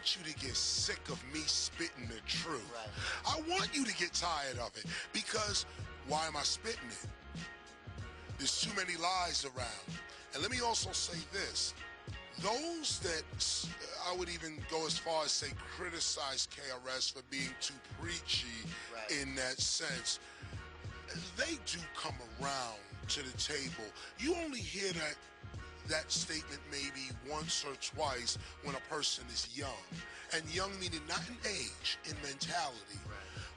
want you to get sick of me spitting the truth. Right. I want you to get tired of it, because why am I spitting it? There's too many lies around. And let me also say this. Those that, I would even go as far as say criticize KRS for being too preachy in that sense, they do come around to the table. You only hear that statement maybe once or twice when a person is young. And young meaning not in age, in mentality.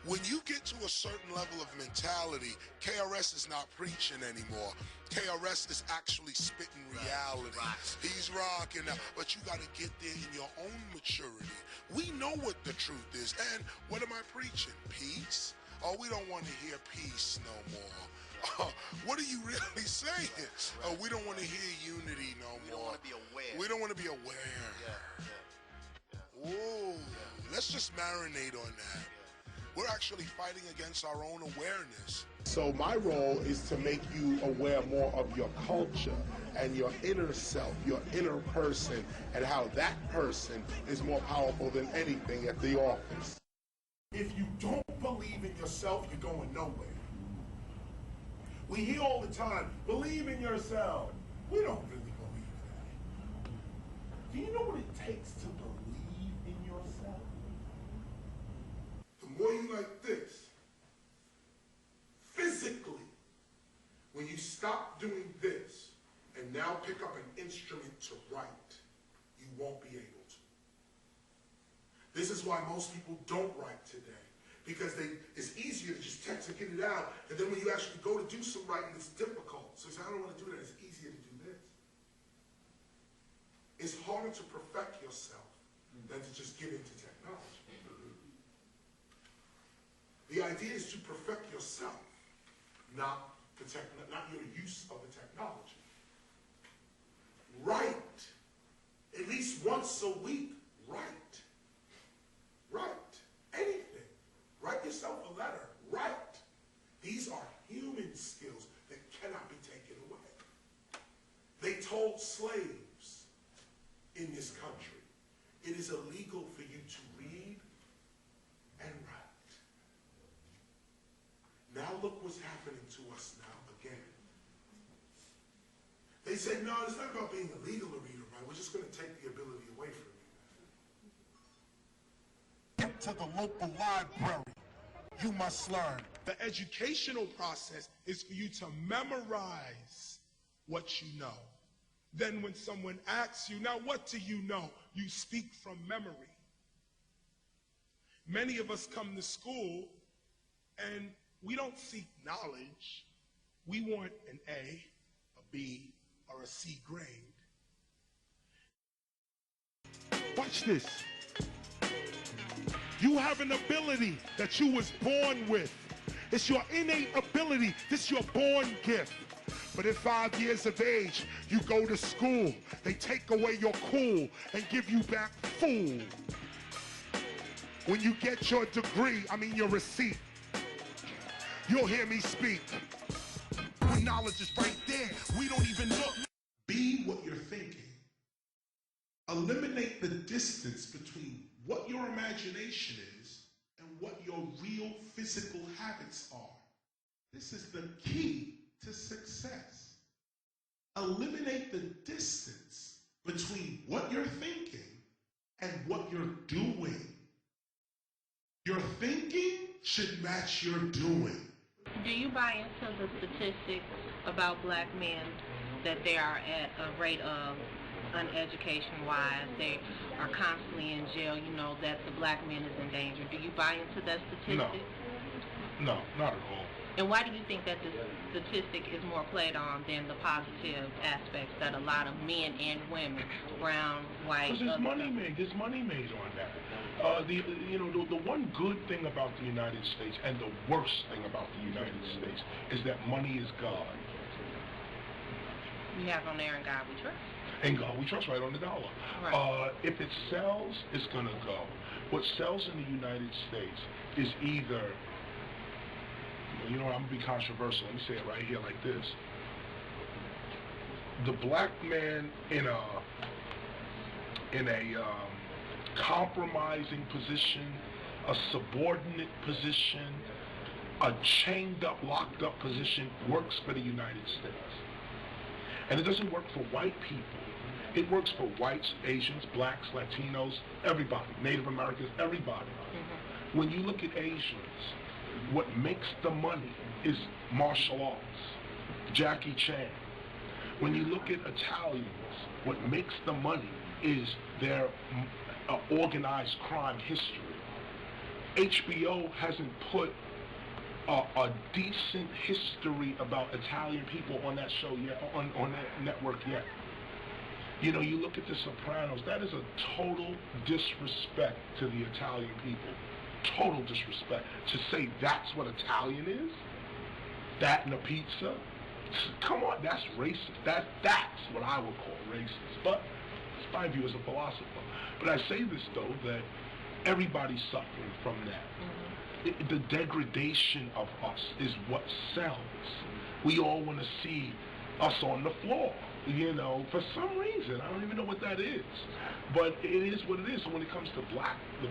When you get to a certain level of mentality, KRS is not preaching anymore. KRS is actually spitting reality. He's rocking out, but you got to get there in your own maturity. We know what the truth is, and what am I preaching? Peace? Oh, we don't want to hear peace no more. What are you really saying? Oh, we don't want to hear unity no more. We don't want to be aware. We don't want to be aware. Whoa, let's just marinate on that. We're actually fighting against our own awareness. So my role is to make you aware more of your culture and your inner self, your inner person, and how that person is more powerful than anything at the office. If you don't believe in yourself, you're going nowhere. We hear all the time, believe in yourself. We don't really believe that. Do you know what it takes to believe in yourself? The more you like this, physically, when you stop doing this and now pick up an instrument to write, you won't be able to. This is why most people don't write today, because it's easier to just text and get it out, and then when you actually go to do some writing, it's difficult. So you say, I don't want to do that, it's easier to do this. It's harder to perfect yourself than to just get into technology. The idea is to perfect yourself, not your use of the technology. Write. At least once a week, write. Write. Anything. Write yourself a letter. Write. These are human skills that cannot be taken away. They told slaves in this country, it is illegal for you to read and write. Now look what's happening to us now again. They said, no, it's not about being illegal to read or write. We're just going to take the ability away from you. Get to the local library. You must learn. The educational process is for you to memorize what you know. Then when someone asks you, now what do you know? You speak from memory. Many of us come to school and we don't seek knowledge. We want an A, a B, or a C grade. Watch this. You have an ability that you was born with. It's your innate ability. This is your born gift. But at 5 years of age, you go to school. They take away your cool and give you back fool. When you get your degree, your receipt, you'll hear me speak. When knowledge is right there, we don't even look. Be what you're thinking. Eliminate the distance between what your imagination is and what your real physical habits are. This is the key to success. Eliminate the distance between what you're thinking and what you're doing. Your thinking should match your doing. Do you buy into the statistics about black men that they are at a rate of uneducation-wise, they are constantly in jail, that the black man is in danger? Do you buy into that statistic? No, not at all. And why do you think that the statistic is more played on than the positive aspects that a lot of men and women, brown, white, because there's money made on that. The one good thing about the United States and the worst thing about the United States is that money is God. You have on there, in God we trust. In God we trust, right on the dollar. Right. If it sells, it's going to go. What sells in the United States is either, I'm going to be controversial. Let me say it right here like this. The black man in a compromising position, a subordinate position, a chained up, locked up position works for the United States. And it doesn't work for white people. It works for whites, Asians, blacks, Latinos, everybody, Native Americans, everybody. When you look at Asians, what makes the money is martial arts, Jackie Chan. When you look at Italians, what makes the money is their organized crime history. HBO hasn't put a decent history about Italian people on that show yet, on that network yet. You know, you look at The Sopranos, that is a total disrespect to the Italian people. Total disrespect. To say that's what Italian is? That and a pizza? Come on, that's racist. That's what I would call racist. But it's my view as a philosopher. But I say this, though, that everybody's suffering from that. The degradation of us is what sells. We all want to see us on the floor, you know, for some reason. I don't even know what that is. But it is what it is. So when it comes to the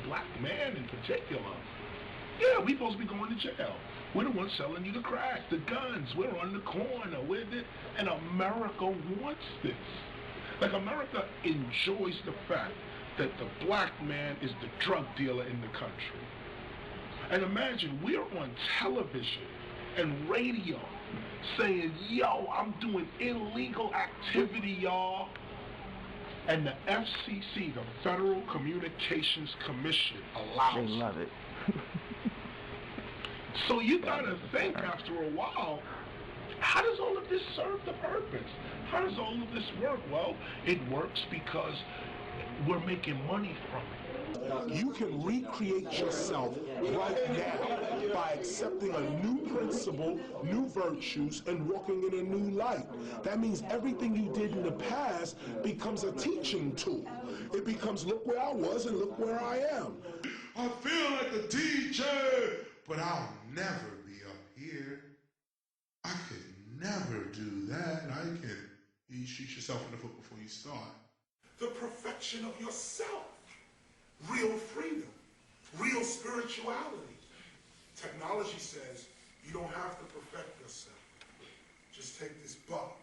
black man in particular, yeah, we supposed to be going to jail. We're the ones selling you the crack, the guns. We're on the corner. And America wants this. Like, America enjoys the fact that the black man is the drug dealer in the country. And imagine, we're on television and radio saying, yo, I'm doing illegal activity, y'all. And the FCC, the Federal Communications Commission, allows it. They love it. So you gotta think after a while, how does all of this serve the purpose? How does all of this work? Well, it works because we're making money from it. You can recreate yourself right now by accepting a new principle, new virtues, and walking in a new light. That means everything you did in the past becomes a teaching tool. It becomes, look where I was and look where I am. I feel like a teacher, but I'll never be up here. I could never do that. You shoot yourself in the foot before you start. The perfection of yourself. Real freedom, real spirituality. Technology says you don't have to perfect yourself. Just take this box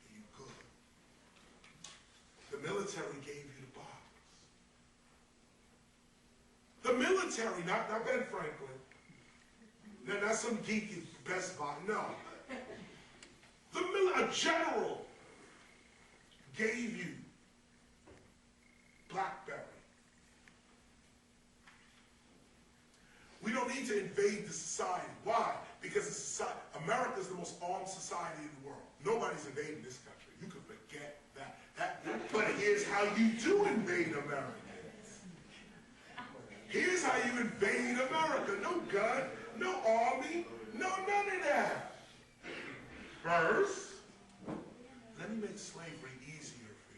and you're good. The military gave you the box. The military, not Ben Franklin. Not some geeky Best Buy, no. A general gave you BlackBerry. We don't need to invade the society. Why? Because America's the most armed society in the world. Nobody's invading this country. You can forget that. But here's how you do invade America. Here's how you invade America. No gun, no army, no none of that. First, let me make slavery easier for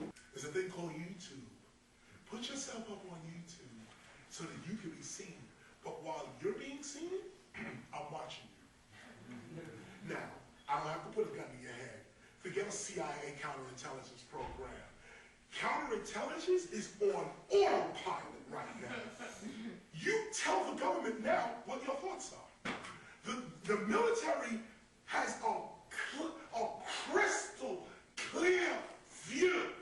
you. There's a thing called YouTube. Put yourself up on YouTube so that you can be seen. But while you're being seen, I'm watching you. Now, I don't have to put a gun to your head. Forget a CIA counterintelligence program. Counterintelligence is on autopilot right now. You tell the government now what your thoughts are. The military has a crystal clear view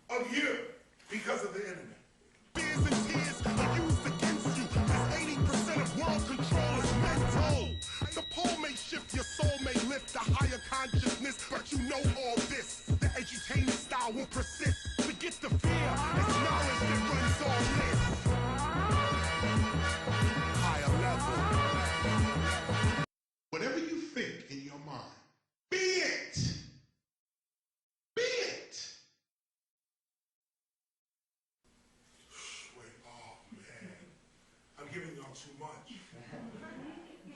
of you because of the internet. Fears and tears are used against you, because 80% of world control is mental. The pole may shift, your soul may lift a higher consciousness, but you know all this. The edutainment style will persist. Forget the fear, it's knowledge that runs all this. Higher level. Whatever you think in your mind, be it. Be it. Wait, oh man, I'm giving y'all too much.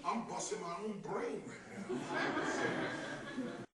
I'm busting my own brain right now.